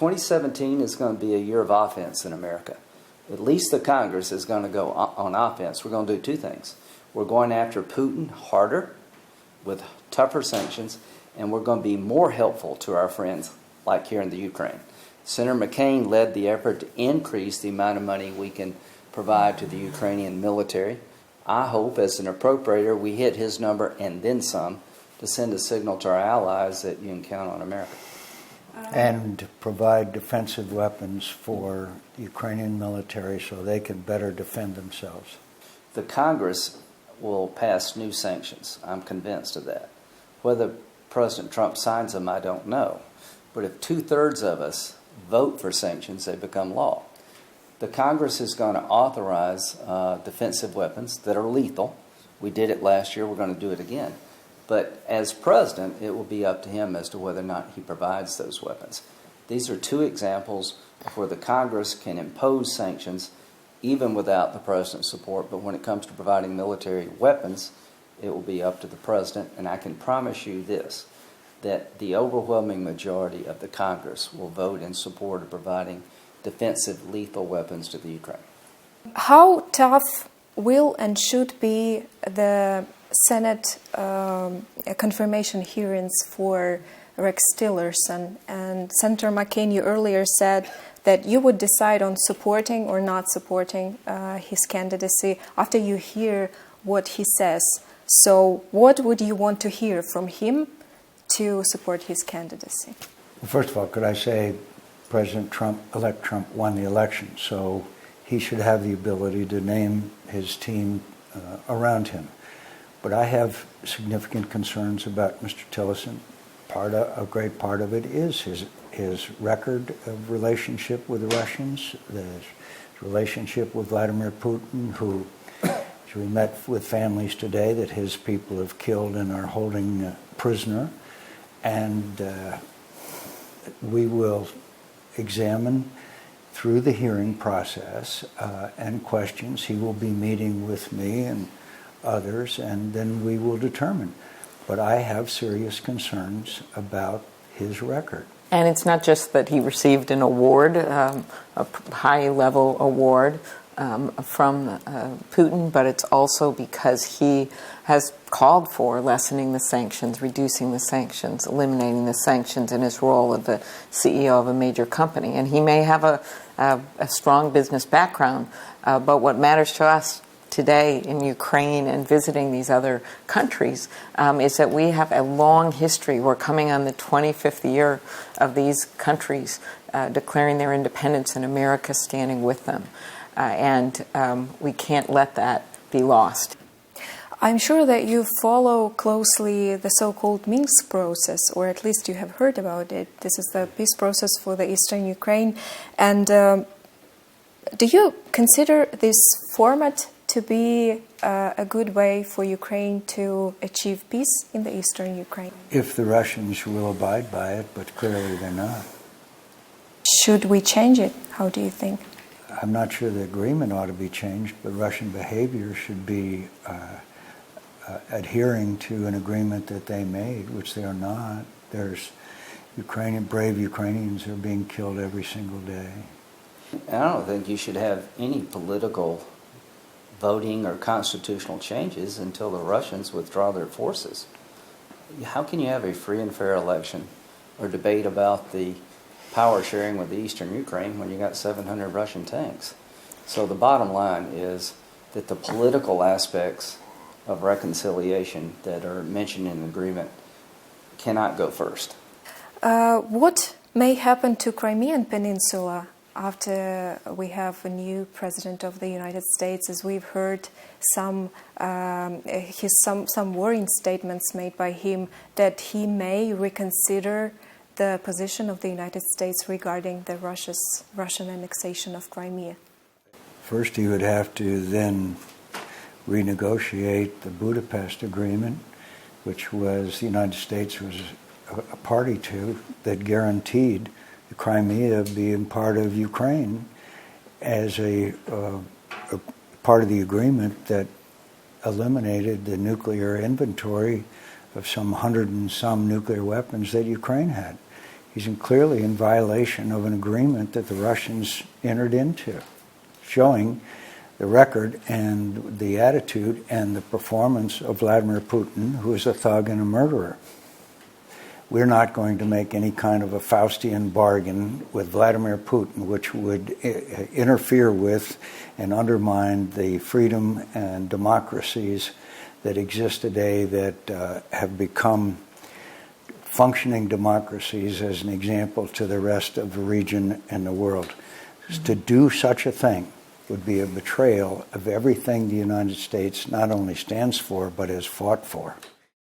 2017 is going to be a year of offense in America. At least the Congress is going to go on offense. We're going to do two things. We're going after Putin harder with tougher sanctions, and we're going to be more helpful to our friends like here in the Ukraine. Senator McCain led the effort to increase the amount of money we can provide to the Ukrainian military. I hope as an appropriator we hit his number and then some to send a signal to our allies that you can count on America. And provide defensive weapons for the Ukrainian military so they can better defend themselves. The Congress will pass new sanctions. I'm convinced of that. Whether President Trump signs them, I don't know. But if 2/3 of us vote for sanctions, they become law. The Congress is going to authorize defensive weapons that are lethal. We did it last year. We're going to do it again. But as president, it will be up to him as to whether or not he provides those weapons. These are two examples where the Congress can impose sanctions even without the president's support. But when it comes to providing military weapons, it will be up to the president. And I can promise you this, that the overwhelming majority of the Congress will vote in support of providing defensive lethal weapons to the Ukraine. How tough will and should be the Senate confirmation hearings for Rex Tillerson? And Senator McCain, you earlier said that you would decide on supporting or not supporting his candidacy after you hear what he says. So what would you want to hear from him to support his candidacy? Well, first of all, could I say Elect Trump won the election, so he should have the ability to name his team around him. But I have significant concerns about Mr. Tillerson. A great part of it is his record of relationship with the Russians, his relationship with Vladimir Putin, who we met with families today that his people have killed and are holding prisoner. And we will examine through the hearing process and questions. He will be meeting with me and others, and then we will determine. But I have serious concerns about his record. And it's not just that he received an award, a high-level award from Putin, but it's also because he has called for lessening the sanctions, reducing the sanctions, eliminating the sanctions in his role of the CEO of a major company. And he may have a strong business background, but what matters to us today in Ukraine and visiting these other countries is that we have a long history. We're coming on the 25th year of these countries declaring their independence and America standing with them. And we can't let that be lost. I'm sure that you follow closely the so-called Minsk process, or at least you have heard about it. This is the peace process for the eastern Ukraine. And do you consider this format to be a good way for Ukraine to achieve peace in the eastern Ukraine? If the Russians will abide by it, but clearly they're not. Should we change it? How do you think? I'm not sure the agreement ought to be changed, but Russian behavior should be adhering to an agreement that they made, which they are not. There's brave Ukrainians are being killed every single day. I don't think you should have any political voting or constitutional changes until the Russians withdraw their forces. How can you have a free and fair election or debate about the power sharing with the eastern Ukraine when you got 700 Russian tanks? So the bottom line is that the political aspects of reconciliation that are mentioned in the agreement cannot go first. What may happen to Crimean Peninsula after we have a new president of the United States? As we've heard some worrying statements made by him that he may reconsider the position of the United States regarding the Russian annexation of Crimea. First, he would have to then renegotiate the Budapest Agreement, which was the United States was a party to, that guaranteed the Crimea being part of Ukraine as a part of the agreement that eliminated the nuclear inventory of some 100 and some nuclear weapons that Ukraine had. He's clearly in violation of an agreement that the Russians entered into, showing the record and the attitude and the performance of Vladimir Putin, who is a thug and a murderer. We're not going to make any kind of a Faustian bargain with Vladimir Putin, which would interfere with and undermine the freedom and democracies that exist today, that have become functioning democracies as an example to the rest of the region and the world. To do such a thing would be a betrayal of everything the United States not only stands for, but has fought for.